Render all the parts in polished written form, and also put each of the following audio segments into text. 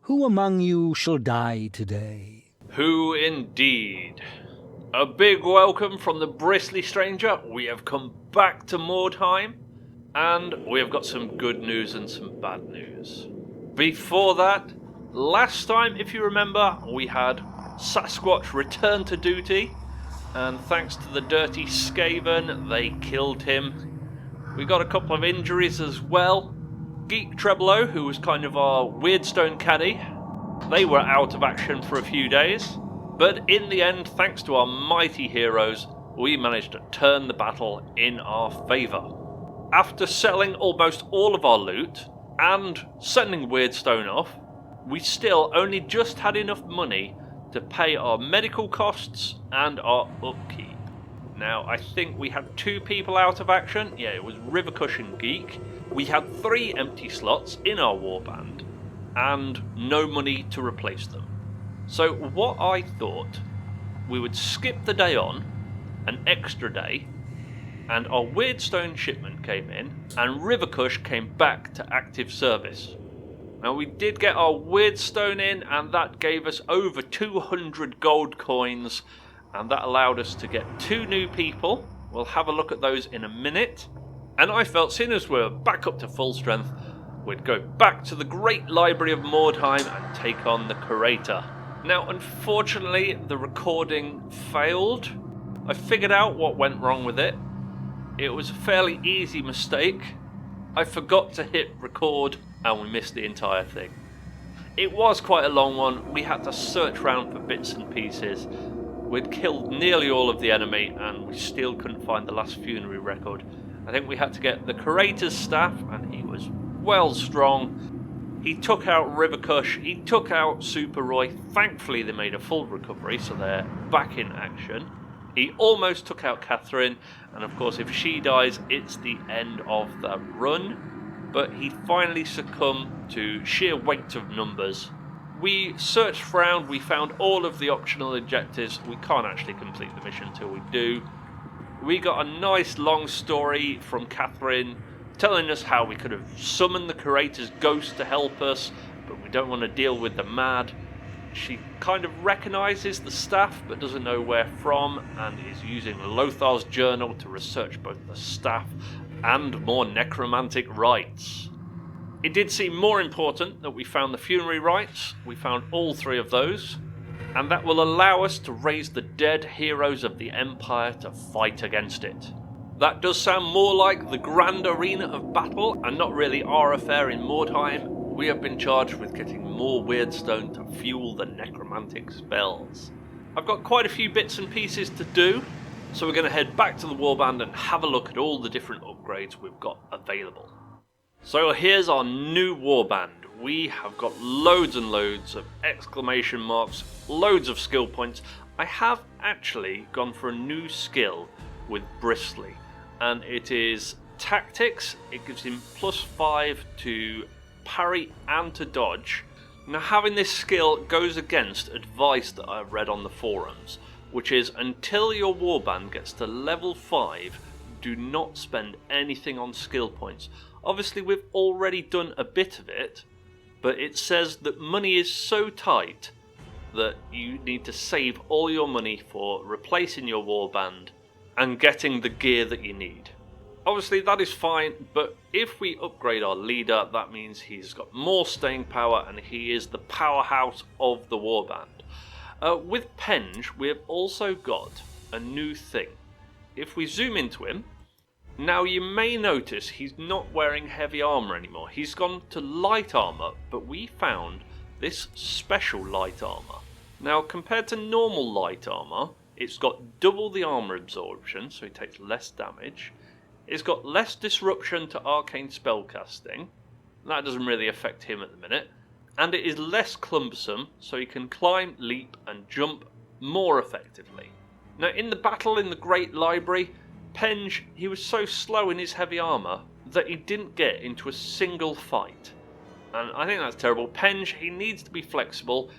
Who among you shall die today? Who indeed? A big welcome from the Bristly stranger. We have come back to Mordheim, and we have got some good news and some bad news. Before that, last time, if you remember, we had Sasquatch return to duty, and thanks to the dirty Skaven, they killed him. We got a couple of injuries as well. Geek Treblo, who was kind of our Weirdstone caddy, they were out of action for a few days, but in the end, thanks to our mighty heroes, we managed to turn the battle in our favour. After selling almost all of our loot and sending Weirdstone off, we still only just had enough money to pay our medical costs and our upkeep. Now, I think we had 2 people out of action. Yeah, it was Rivercush and Geek. We had 3 empty slots in our warband and no money to replace them. So what I thought, we would skip the day on, an extra day, and our Weirdstone shipment came in and Rivercush came back to active service. Now, we did get our Weirdstone in, and that gave us over 200 gold coins, and that allowed us to get 2 new people. We'll have a look at those in a minute. And I felt, seeing as we're back up to full strength, we'd go back to the great library of Mordheim and take on the Curator. Now, unfortunately, the recording failed. I figured out what went wrong with it. It was a fairly easy mistake. I forgot to hit record and we missed the entire thing. It was quite a long one. We had to search around for bits and pieces. We'd killed nearly all of the enemy and we still couldn't find the last funerary record. I think we had to get the Curator's staff, and he was well strong. He took out Rivercush, he took out Super Roy. Thankfully they made a full recovery, so they're back in action. He almost took out Catherine, and of course if she dies it's the end of the run. But he finally succumbed to sheer weight of numbers. We searched around, we found all of the optional objectives. We can't actually complete the mission until we do. We got a nice long story from Catherine telling us how we could have summoned the Curator's ghost to help us, but we don't want to deal with the mad. She kind of recognises the staff but doesn't know where from, and is using Lothar's journal to research both the staff and more necromantic rites. It did seem more important that we found the funerary rites. We found all 3 of those, and that will allow us to raise the dead heroes of the Empire to fight against it. That does sound more like the grand arena of battle, and not really our affair in Mordheim. We have been charged with getting more Weirdstone to fuel the necromantic spells. I've got quite a few bits and pieces to do, so we're going to head back to the warband and have a look at all the different upgrades we've got available. So here's our new warband. We have got loads and loads of exclamation marks, loads of skill points. I have actually gone for a new skill with Bristly, and it is tactics. It gives him +5 to parry and to dodge. Now, having this skill goes against advice that I've read on the forums, which is until your warband gets to level 5, do not spend anything on skill points. Obviously we've already done a bit of it, but it says that money is so tight that you need to save all your money for replacing your warband and getting the gear that you need. Obviously that is fine, but if we upgrade our leader, that means he's got more staying power and he is the powerhouse of the warband. With Penge, we have also got a new thing. If we zoom into him, now you may notice he's not wearing heavy armour anymore. He's gone to light armour, but we found this special light armour. Now, compared to normal light armour, it's got double the armour absorption, so it takes less damage. It's got less disruption to arcane spellcasting. That doesn't really affect him at the minute. And it is less cumbersome, so he can climb, leap and jump more effectively. Now, in the battle in the Great Library, Penge, he was so slow in his heavy armour that he didn't get into a single fight. And I think that's terrible. Penge, he needs to be flexible.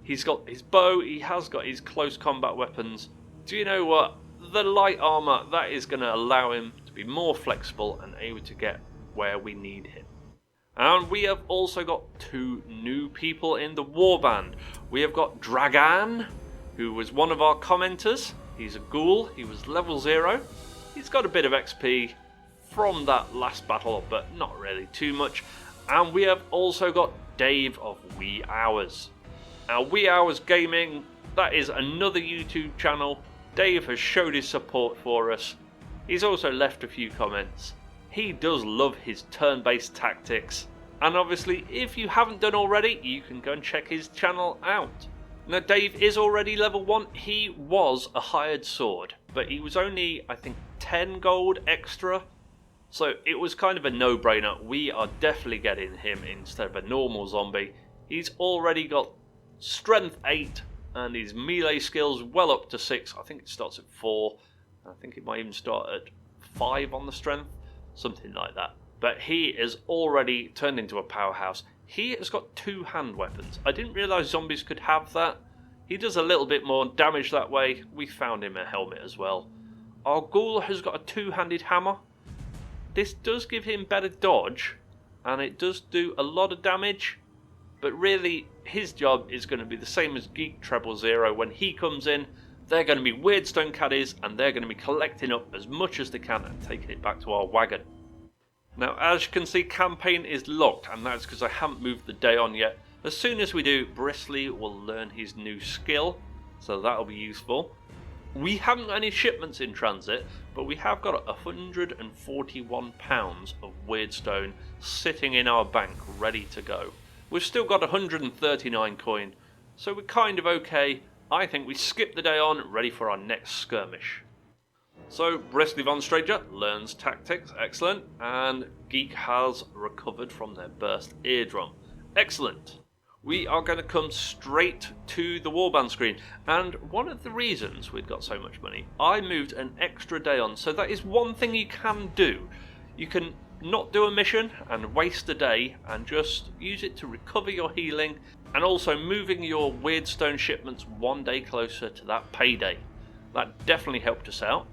He's got his bow, he has got his close combat weapons. Do you know what? The light armour, that is going to allow him to be more flexible and able to get where we need him. And we have also got 2 new people in the warband. We have got Dragan, who was one of our commenters. He's a ghoul, he was level 0. He's got a bit of XP from that last battle, but not really too much. And we have also got Dave of Wee Hours. Now, Wee Hours Gaming, that is another YouTube channel. Dave has showed his support for us. He's also left a few comments. He does love his turn-based tactics. And obviously, if you haven't done already, you can go and check his channel out. Now, Dave is already level 1. He was a hired sword, but he was only, I think, 10 gold extra. So it was kind of a no-brainer. We are definitely getting him instead of a normal zombie. He's already got strength 8 and his melee skills well up to 6. I think it starts at 4. I think it might even start at 5 on the strength. Something like that. But he is already turned into a powerhouse. He has got 2 hand weapons. I didn't realise zombies could have that. He does a little bit more damage that way. We found him a helmet as well. Our ghoul has got a 2-handed hammer. This does give him better dodge, and it does do a lot of damage. But really, his job is going to be the same as Geek Treble Zero. When he comes in, they're going to be Weirdstone caddies, and they're going to be collecting up as much as they can and taking it back to our wagon. Now, as you can see, campaign is locked, and that's because I haven't moved the day on yet. As soon as we do, Bristly will learn his new skill, so that'll be useful. We haven't got any shipments in transit, but we have got £141 of Weirdstone sitting in our bank ready to go. We've still got 139 coin, so we're kind of okay. I think we skip the day on, ready for our next skirmish. So, Bristly Von Stranger learns tactics, excellent, and Geek has recovered from their burst eardrum. Excellent. We are going to come straight to the warband screen, and one of the reasons we've got so much money, I moved an extra day on, so that is one thing you can do. You can not do a mission and waste a day and just use it to recover your healing, and also moving your Weirdstone shipments one day closer to that payday. That definitely helped us out.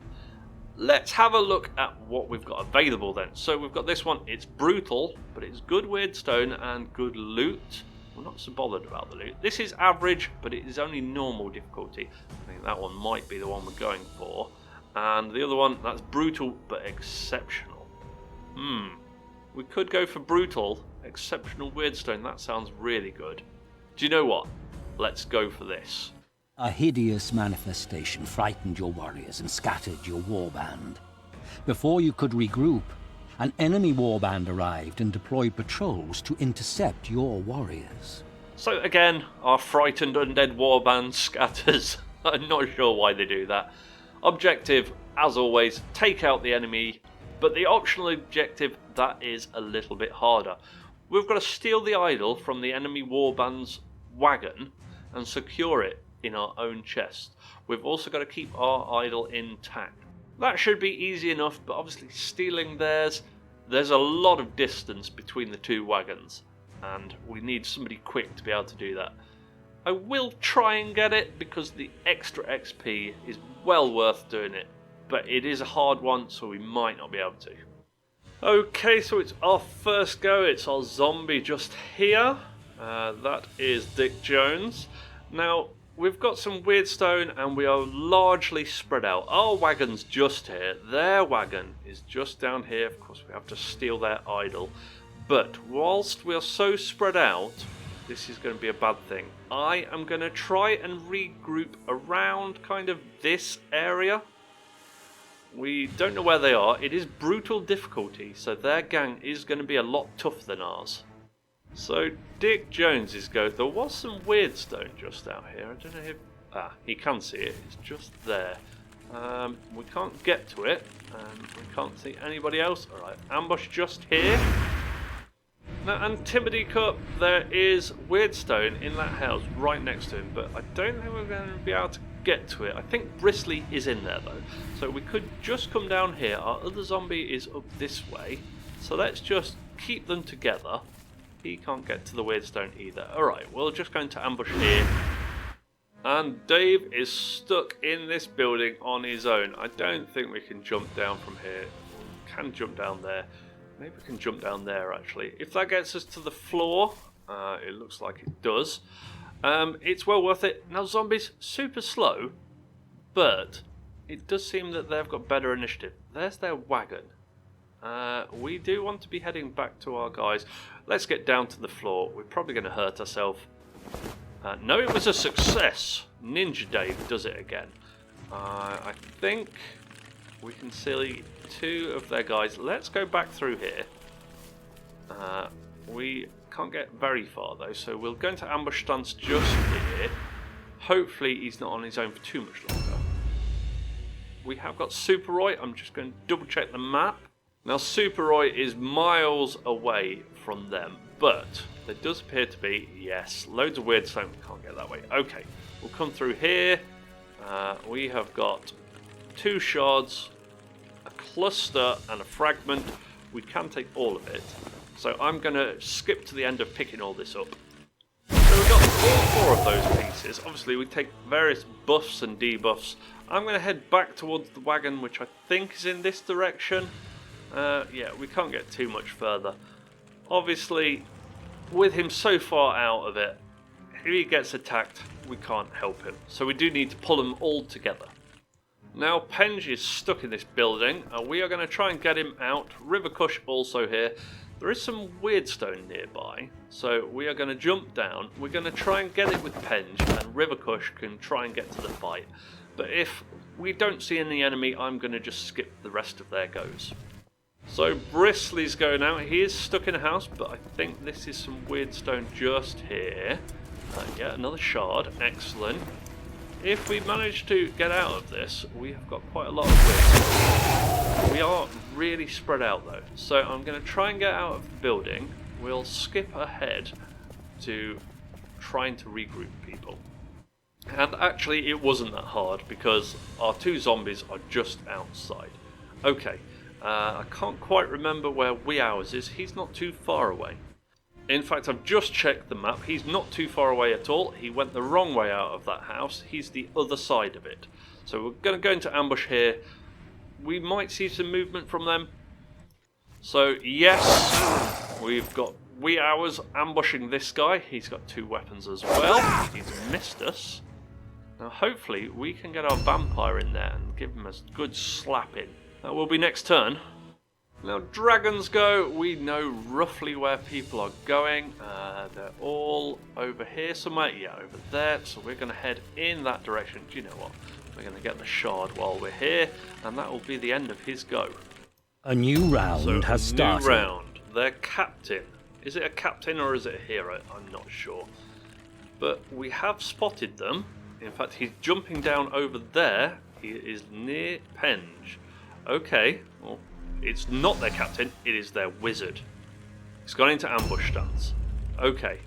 Let's have a look at what we've got available then. So we've got this one, it's brutal, but it's good Weirdstone and good loot. We're not so bothered about the loot. This is average, but it is only normal difficulty. I think that one might be the one we're going for. And the other one, that's brutal, but exceptional. We could go for brutal, exceptional Weirdstone. That sounds really good. Do you know what? Let's go for this. A hideous manifestation frightened your warriors and scattered your warband. Before you could regroup, an enemy warband arrived and deployed patrols to intercept your warriors. So again, our frightened undead warband scatters. I'm not sure why they do that. Objective, as always, take out the enemy, but the optional objective, that is a little bit harder. We've got to steal the idol from the enemy warband's wagon and secure it in our own chest. We've also got to keep our idol intact. That should be easy enough, but obviously stealing theirs, there's a lot of distance between the 2 wagons, and we need somebody quick to be able to do that. I will try and get it because the extra XP is well worth doing it, but it is a hard one, so we might not be able to. Okay, so it's our first go. It's our zombie just here. That is Dick Jones. Now, we've got some Weirdstone and we are largely spread out. Our wagon's just here. Their wagon is just down here. Of course, we have to steal their idol. But whilst we are so spread out, this is going to be a bad thing. I am going to try and regroup around kind of this area. We don't know where they are. It is brutal difficulty, so their gang is going to be a lot tougher than ours. So Dick Jones's go. There was some Weirdstone just out here. I don't know if... he can see it. It's just there. We can't get to it, and we can't see anybody else. Alright, ambush just here. Now, Antipodes Cup, there is Weirdstone in that house right next to him, but I don't think we're going to be able to get to it. I think Bristly is in there though, so we could just come down here. Our other zombie is up this way, so let's just keep them together. He can't get to the Weirdstone either. Alright, we're just going to ambush here. And Dave is stuck in this building on his own. I don't think we can jump down from here. We can jump down there. Maybe we can jump down there, actually. If that gets us to the floor, it looks like it does. It's well worth it. Now, zombies, super slow, but it does seem that they've got better initiative. There's their wagon. We do want to be heading back to our guys. Let's get down to the floor. We're probably going to hurt ourselves. No, it was a success. Ninja Dave does it again. I think we can see 2 of their guys. Let's go back through here. We can't get very far though, so we'll go into ambush stance just here. Hopefully he's not on his own for too much longer. We have got Super Roy. I'm just going to double check the map. Now Super Roy is miles away from them, but there does appear to be, yes, loads of weird stone. We can't get that way. Okay, we'll come through here. We have got 2 shards, a cluster and a fragment. We can take all of it. So I'm going to skip to the end of picking all this up. So we've got all 4 of those pieces. Obviously we take various buffs and debuffs. I'm going to head back towards the wagon, which I think is in this direction. Yeah, we can't get too much further. Obviously, with him so far out of it, if he gets attacked, we can't help him. So we do need to pull them all together. Now, Penge is stuck in this building. We are going to try and get him out. River Kush also here. There is some weird stone nearby, so we are going to jump down. We're going to try and get it with Penge, and River Kush can try and get to the fight. But if we don't see any enemy, I'm going to just skip the rest of their goes. So Bristly's going out. He is stuck in a house, but I think this is some weird stone just here. Yeah, another shard. Excellent. If we manage to get out of this, we have got quite a lot of weird. We are really spread out though. So I'm going to try and get out of the building. We'll skip ahead to trying to regroup people. And actually it wasn't that hard because our 2 zombies are just outside. Okay. I can't quite remember where Wee Hours is. He's not too far away. In fact, I've just checked the map. He's not too far away at all. He went the wrong way out of that house. He's the other side of it. So we're going to go into ambush here. We might see some movement from them. So yes, we've got Wee Hours ambushing this guy. He's got 2 weapons as well. He's missed us. Now hopefully we can get our vampire in there and give him a good slapping. That will be next turn. Now dragons go, we know roughly where people are going. They're all over here somewhere, yeah, over there. So we're going to head in that direction. Do you know what? We're going to get the shard while we're here, and that will be the end of his go. A new round has started. New round. Their captain. Is it a captain or is it a hero? I'm not sure. But we have spotted them. In fact, he's jumping down over there. He is near Penge. Okay, well, it's not their captain, it is their wizard. He's gone into ambush stance. Okay,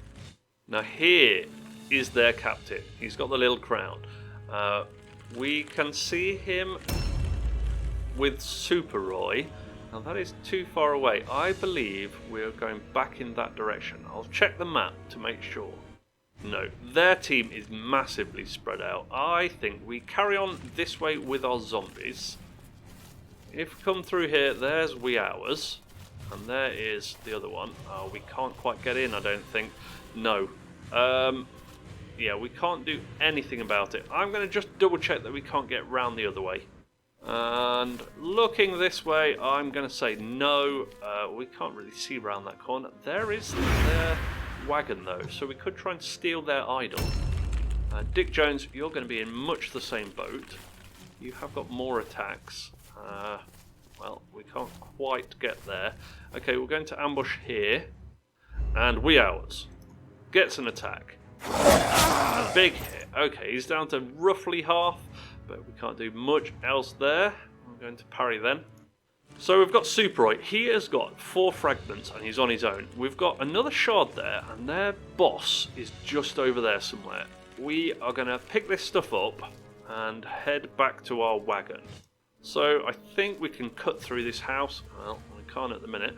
now here is their captain. He's got the little crown. We can see him with Super Roy. Now that is too far away. I believe we're going back in that direction. I'll check the map to make sure. No, their team is massively spread out. I think we carry on this way with our zombies. If we come through here, there's Wee Hours, and there is the other one. Oh, we can't quite get in, I don't think. No. Yeah, we can't do anything about it. I'm going to just double check that we can't get round the other way. And looking this way, I'm going to say no. We can't really see round that corner. There is their wagon though, so we could try and steal their idol. Dick Jones, you're going to be in much the same boat. You have got more attacks. Well, we can't quite get there. Okay, we're going to ambush here. And Wee Hours gets an attack. A big hit. Okay, he's down to roughly half, but we can't do much else there. I'm going to parry then. So we've got Super Roy. He has got 4 fragments and he's on his own. We've got another shard there and their boss is just over there somewhere. We are going to pick this stuff up and head back to our wagon. So I think we can cut through this house. Well, we can't at the minute.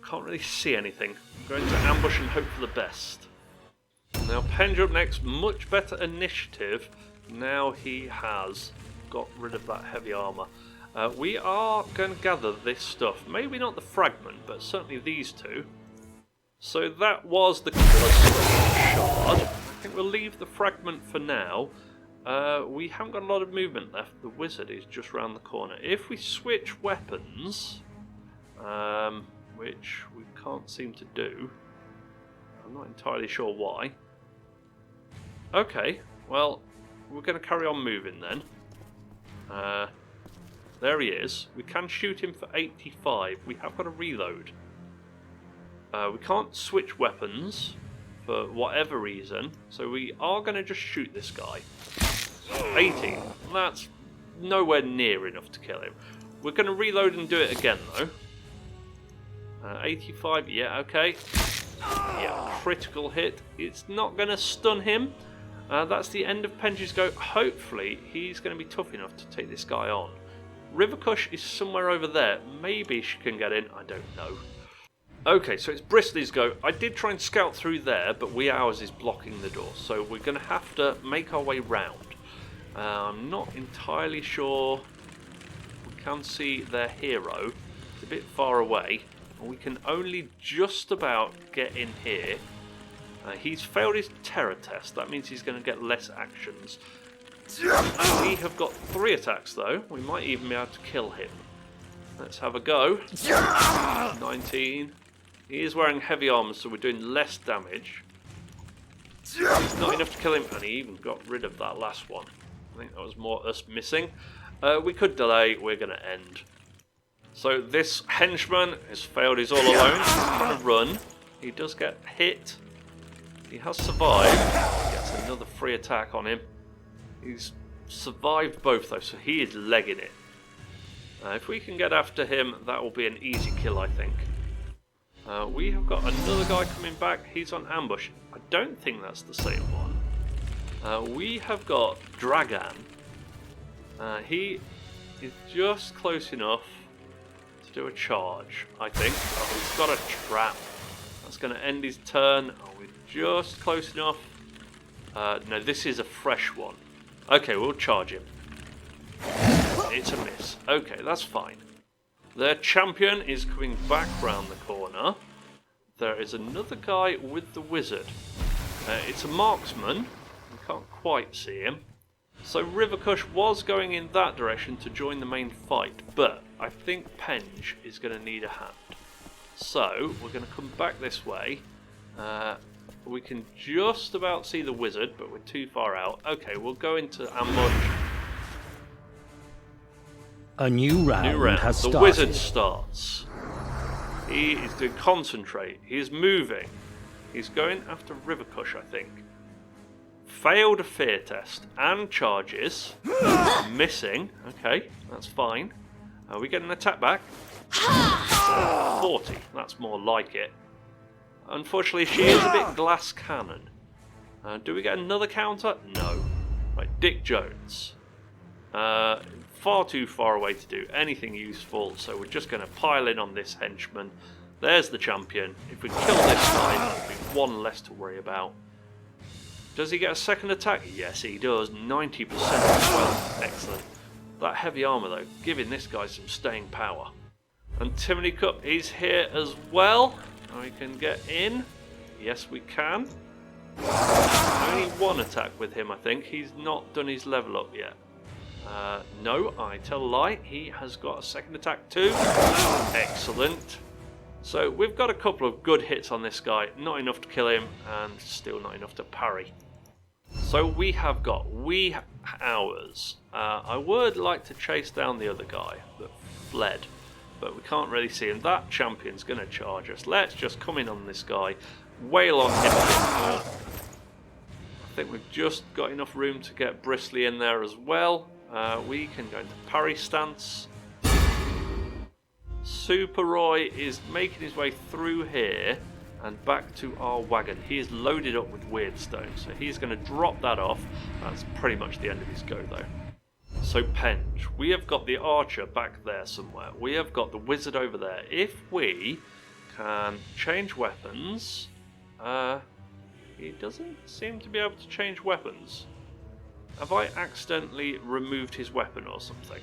Can't really see anything. I'm going to ambush and hope for the best. Now Penge up next, much better initiative. Now he has got rid of that heavy armour. We are going to gather this stuff. Maybe not the fragment, but certainly these two. So that was the killer shard. I think we'll leave the fragment for now. We haven't got a lot of movement left. The wizard is just round the corner. If we switch weapons, which we can't seem to do, I'm not entirely sure why. Okay, well, we're going to carry on moving then. There he is. We can shoot him for 85. We have got to reload. We can't switch weapons for whatever reason, so we are going to just shoot this guy. 18. That's nowhere near enough to kill him. We're going to reload and do it again though. 85, yeah, okay. Yeah, critical hit. It's not going to stun him. That's the end of Penji's go. Hopefully he's going to be tough enough to take this guy on. Rivercush is somewhere over there. Maybe she can get in, I don't know. Okay, so it's Bristly's go. I did try and scout through there, but ours is blocking the door, so we're going to have to make our way round. I'm not entirely sure. We can see their hero. It's a bit far away. We can only just about get in here. He's failed his terror test. That means he's going to get less actions. We have got 3 attacks though. We might even be able to kill him. Let's have a go. 19. He is wearing heavy armor, so we're doing less damage. Not enough to kill him, and he even got rid of that last one. I think that was more us missing. We could delay. We're going to end. So this henchman has failed his all alone. He's trying to run. He does get hit. He has survived. He gets another free attack on him. He's survived both though, so he is legging it. If we can get after him, that will be an easy kill, I think. We have got another guy coming back. He's on ambush. I don't think that's the same one. We have got Dragan. He is just close enough to do a charge, I think. Oh, he's got a trap. That's going to end his turn. Oh, we're just close enough. No, this is a fresh one. Okay, we'll charge him. It's a miss. Okay, that's fine. Their champion is coming back round the corner. There is another guy with the wizard. It's a marksman. We can't quite see him. So Rivercush was going in that direction to join the main fight, but I think Penj is going to need a hand. So we're going to come back this way. We can just about see the wizard, but we're too far out. Okay, we'll go into ambush. A new round has started. The wizard starts. He is doing concentrate. He is moving. He's going after Rivercush, I think. Failed a fear test and charges. Missing. Okay, that's fine. We get an attack back. 40. That's more like it. Unfortunately, she is a bit glass cannon. Do we get another counter? No. Right, Dick Jones. Far too far away to do anything useful, so we're just going to pile in on this henchman. There's the champion. If we kill this guy, that'll be one less to worry about. Does he get a second attack? Yes, he does. 90% as well. Excellent. That heavy armour, though, giving this guy some staying power. And Timony Cup is here as well. We can get in. Yes, we can. Only one attack with him, I think. He's not done his level up yet. No, I tell a lie. He has got a second attack too. Excellent. So we've got a couple of good hits on this guy. Not enough to kill him, and still not enough to parry. So we have got ours. I would like to chase down the other guy that fled, but we can't really see him. That champion's going to charge us. Let's just come in on this guy, wail on him. I think we've just got enough room to get Bristly in there as well. We can go into parry stance. Super Roy is making his way through here and back to our wagon. He is loaded up with weird stone, so he's going to drop that off. That's pretty much the end of his go though. So Penj, we have got the archer back there somewhere. We have got the wizard over there. If we can change weapons, he doesn't seem to be able to change weapons. Have I accidentally removed his weapon or something?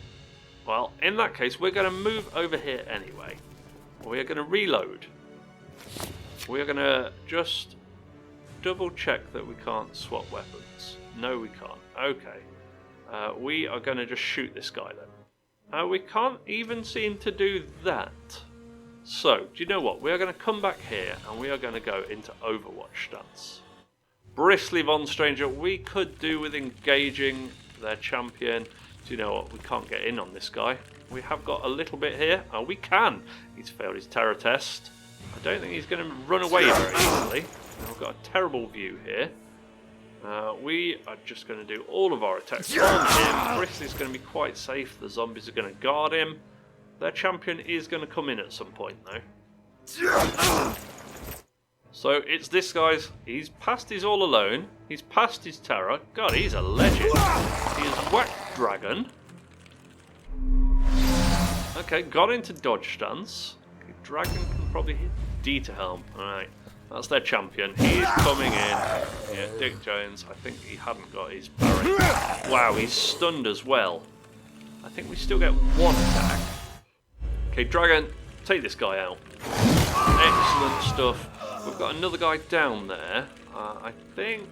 Well, in that case, we're going to move over here anyway. We are going to reload. We are going to just double check that we can't swap weapons. No, we can't. Okay. We are going to just shoot this guy then. We can't even seem to do that. So, do you know what? We are going to come back here and we are going to go into Overwatch stance. Bristly Von Stranger, we could do with engaging their champion. Do you know what? We can't get in on this guy. We have got a little bit here. Oh, we can. He's failed his terror test. I don't think he's going to run away very easily. We've got a terrible view here. We are just going to do all of our attacks on him. Bristly's going to be quite safe. The zombies are going to guard him. Their champion is going to come in at some point, though. So it's this guy's. He's passed his all alone. He's passed his terror. God, he's a legend. He has whacked dragon. Okay, got into dodge stance. Okay, dragon can probably hit D to helm. Alright, that's their champion. He's coming in. Yeah, Dick Jones. I think he hadn't got his parry. Wow, he's stunned as well. I think we still get one attack. Okay, dragon, take this guy out. Excellent stuff. We've got another guy down there. I think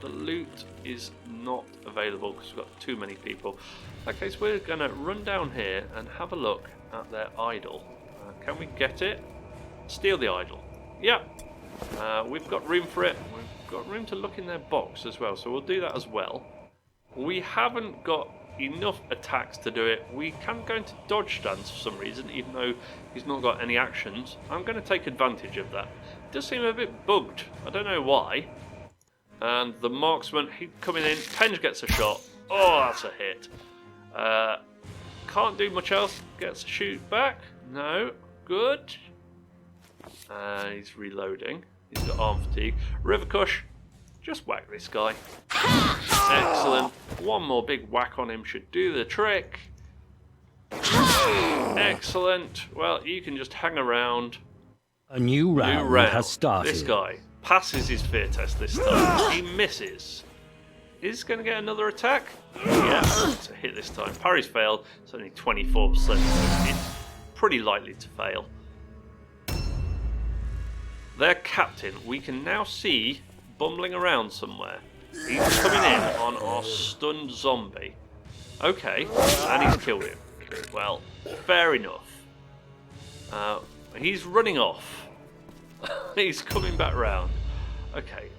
the loot is not available because we've got too many people. Okay, so we're going to run down here and have a look at their idol. Can we get it? Steal the idol. Yeah. We've got room for it. We've got room to look in their box as well, so we'll do that as well. We haven't got enough attacks to do it. We can go into dodge stance for some reason, even though he's not got any actions. I'm going to take advantage of that. It does seem a bit bugged. I don't know why. And the marksman, he's coming in. Penge gets a shot. Oh, that's a hit. Can't do much else. Gets a shoot back. No. Good. He's reloading. He's got arm fatigue. Rivercush, just whack this guy. Excellent. One more big whack on him should do the trick. Excellent. Well, you can just hang around. A new round has started. This guy passes his fear test this time. He misses. Is going to get another attack? Yeah, it's a hit this time. Parry's failed. It's only 24%, so it's pretty likely to fail. Their captain, we can now see bumbling around somewhere. He's coming in on our stunned zombie. Okay, and he's killed him. Well, fair enough. He's running off. He's coming back round. Okay,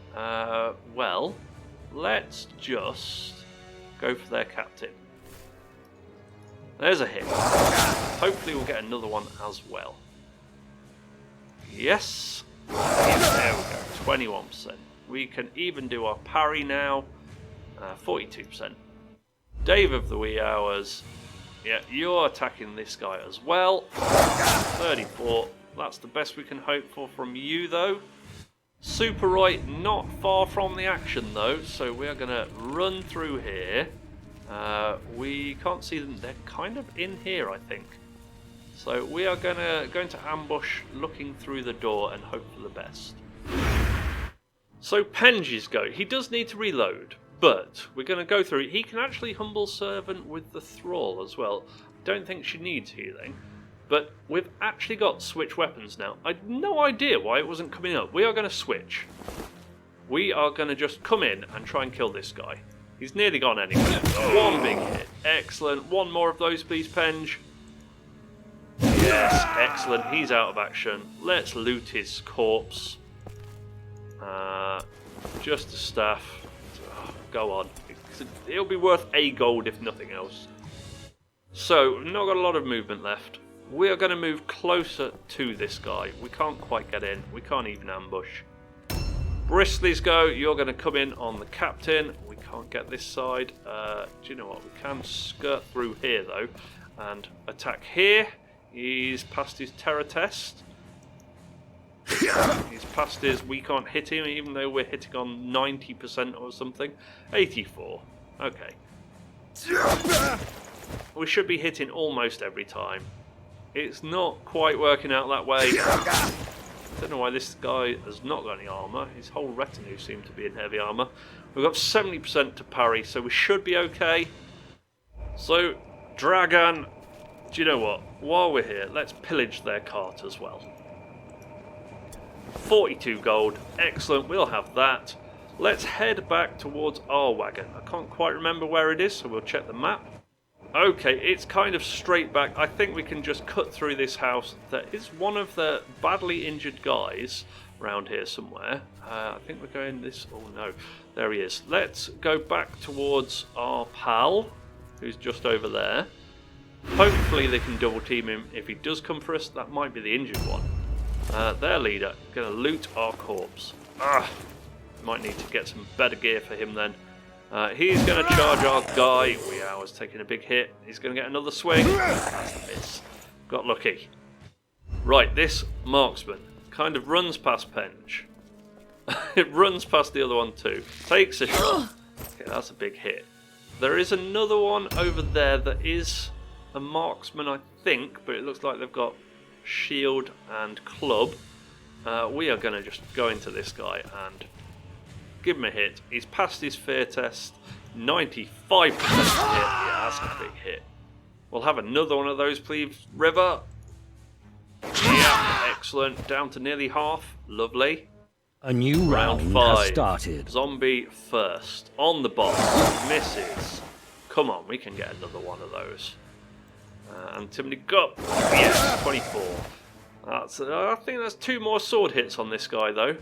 well, let's just go for their captain. There's a hit. Hopefully we'll get another one as well. Yes. There we go, 21%. We can even do our parry now. 42%. Dave of the Wee Hours. Yeah, you're attacking this guy as well. 34. That's the best we can hope for from you, though. Super right, not far from the action, though. So we are going to run through here. We can't see them. They're kind of in here, I think. So we are going to ambush, looking through the door and hope for the best. So Penge's go. He does need to reload, but we're going to go through. He can actually humble servant with the thrall as well. Don't think she needs healing, but we've actually got switch weapons now. I had no idea why it wasn't coming up. We are going to switch. We are going to just come in and try and kill this guy. He's nearly gone anyway. One big hit. Excellent. One more of those, please, Penge. Yes, excellent. He's out of action. Let's loot his corpse. Just a staff. Oh, go on. It'll be worth a gold if nothing else. So, we've not got a lot of movement left. We are going to move closer to this guy. We can't quite get in. We can't even ambush. Bristly's go. You're going to come in on the captain. We can't get this side. Do you know what? We can skirt through here, though, and attack here. He's passed his terror test. He's passed his we can't hit him, even though we're hitting on 90% or something. 84. Okay. We should be hitting almost every time. It's not quite working out that way. I don't know why this guy has not got any armour. His whole retinue seemed to be in heavy armour. We've got 70% to parry, so we should be okay. So, Dragon! Do you know what? While we're here, let's pillage their cart as well. 42 gold. Excellent, we'll have that. Let's head back towards our wagon. I can't quite remember where it is, so we'll check the map. Okay, it's kind of straight back. I think we can just cut through this house. There is one of the badly injured guys around here somewhere. I think we're going this... Oh no, there he is. Let's go back towards our pal, who's just over there. Hopefully they can double team him. If he does come for us, that might be the injured one. Their leader, going to loot our corpse. Might need to get some better gear for him then. He's going to charge our guy. Was taking a big hit. He's going to get another swing. That's a miss. Got lucky. Right, this marksman kind of runs past Penge. It runs past the other one too. Takes a shot. Okay, that's a big hit. There is another one over there that is a marksman, I think, but it looks like they've got shield and club. We are going to just go into this guy and give him a hit. He's passed his fear test. 95% hit. Yeah, that's a big hit. We'll have another one of those, please, River. Yeah, excellent. Down to nearly half. Lovely. A new round 5 has started. Zombie first. On the boss. Misses. Come on, we can get another one of those. Antimony Gut. Yes, 24. I think that's 2 more sword hits on this guy, though.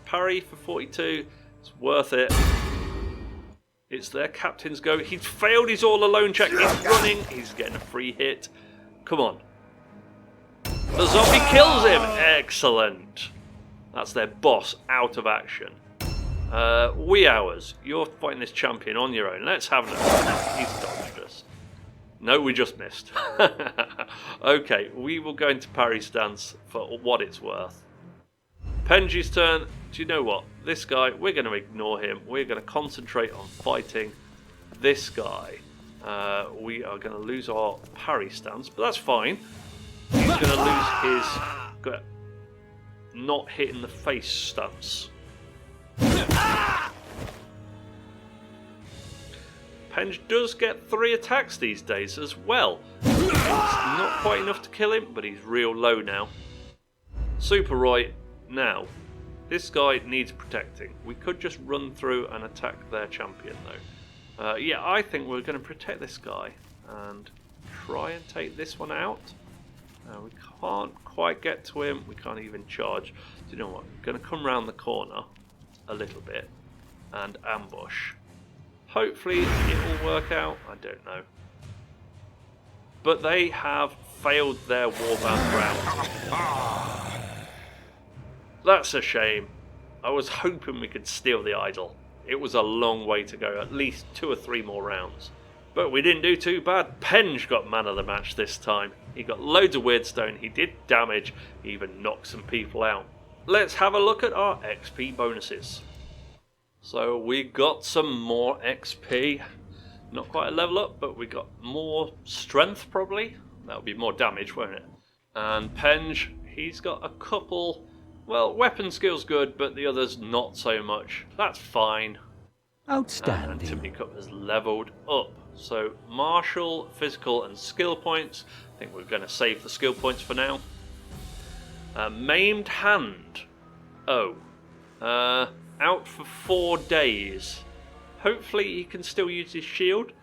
Parry for 42. It's worth it. It's their captain's go. He's failed his all-alone check. He's running. He's getting a free hit. Come on. The zombie kills him. Excellent. That's their boss out of action. Wee Hours. You're fighting this champion on your own. Let's have a He's dodged us. No, we just missed. Okay, we will go into parry stance for what it's worth. Penji's turn. Do you know what? This guy, we're going to ignore him. We're going to concentrate on fighting this guy. We are going to lose our parry stance, but that's fine. He's going to lose his not hitting the face stance. Penge does get 3 attacks these days as well. It's not quite enough to kill him, but he's real low now. Super Roy. Now, this guy needs protecting. We could just run through and attack their champion though. Yeah, I think we're going to protect this guy and try and take this one out. We can't quite get to him. We can't even charge. Do you know what? I'm going to come round the corner a little bit and ambush. Hopefully it will work out. I don't know. But they have failed their warband round. That's a shame. I was hoping we could steal the idol. It was a long way to go, at least 2 or 3 more rounds. But we didn't do too bad. Penge got man of the match this time. He got loads of weirdstone, he did damage, he even knocked some people out. Let's have a look at our XP bonuses. So we got some more XP. Not quite a level up, but we got more strength probably. That would be more damage, won't it? And Penge, he's got a couple... Well, weapon skill's good, but the others not so much. That's fine. Outstanding. And Antimony Cup has leveled up. So, martial, physical and skill points. I think we're going to save the skill points for now. Maimed hand. Oh. Out for 4 days. Hopefully he can still use his shield.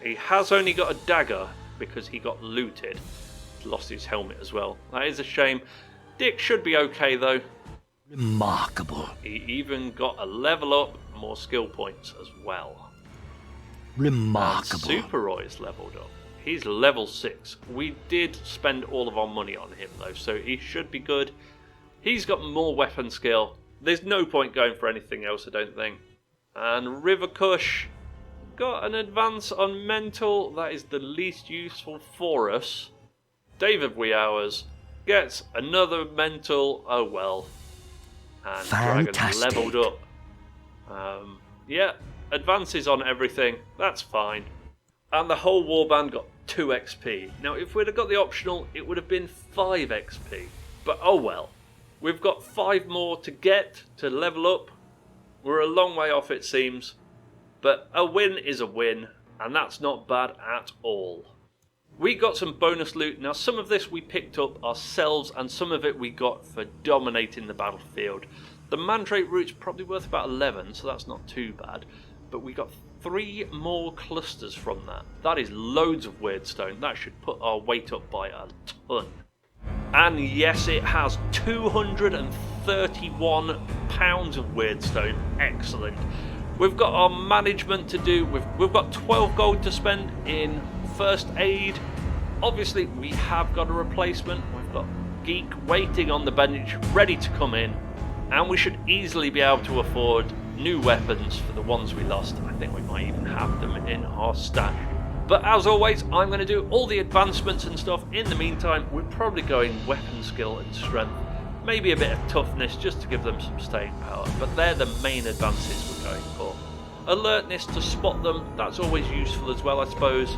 He has only got a dagger because he got looted. He's lost his helmet as well. That is a shame. Dick should be okay though. Remarkable. He even got a level up, more skill points as well. Remarkable. And Super Roy's leveled up. He's level 6. We did spend all of our money on him though, so he should be good. He's got more weapon skill. There's no point going for anything else, I don't think. And Rivercush got an advance on mental. That is the least useful for us. David Wee Hours gets another mental. Oh well. And Dragon's leveled up. Yeah, advances on everything. That's fine. And the whole warband got 2 XP. Now, if we'd have got the optional, it would have been 5 XP. But oh well. We've got 5 more to get to level up. We're a long way off, it seems. But a win is a win. and that's not bad at all. We got some bonus loot. Now some of this we picked up ourselves, and some of it we got for dominating the battlefield. The Mandrake Root's probably worth about 11, so that's not too bad. But we got 3 more clusters from that. That is loads of weirdstone. That should put our weight up by a ton. And yes, it has 231 pounds of weirdstone. Excellent. We've got our management to do. We've got 12 gold to spend in first aid. Obviously, we have got a replacement. We've got Geek waiting on the bench, ready to come in. And we should easily be able to afford new weapons for the ones we lost. I think we might even have them in our stash. But as always, I'm going to do all the advancements and stuff. In the meantime, we're probably going weapon skill and strength. Maybe a bit of toughness just to give them some staying power. But they're the main advances we're going for. Alertness to spot them, that's always useful as well, I suppose.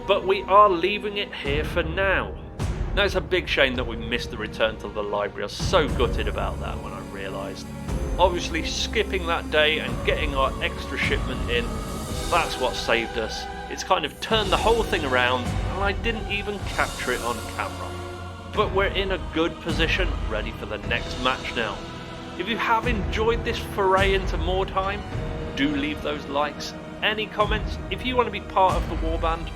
But we are leaving it here for now. Now it's a big shame that we missed the return to the library. I was so gutted about that when I realised. Obviously skipping that day and getting our extra shipment in, that's what saved us. It's kind of turned the whole thing around, and I didn't even capture it on camera. But we're in a good position, ready for the next match now. If you have enjoyed this foray into Mordheim, do leave those likes. Any comments? If you want to be part of the warband,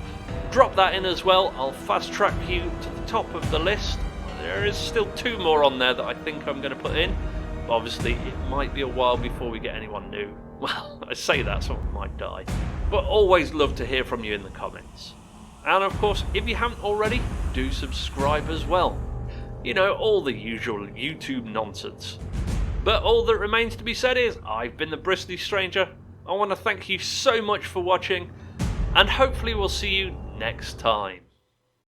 drop that in as well. I'll fast track you to the top of the list. There is still 2 more on there that I think I'm going to put in. But obviously, it might be a while before we get anyone new. Well, I say that, someone might die. But always love to hear from you in the comments. And of course, if you haven't already, do subscribe as well. You know, all the usual YouTube nonsense. But all that remains to be said is, I've been the Bristly Stranger. I want to thank you so much for watching, and hopefully we'll see you next time.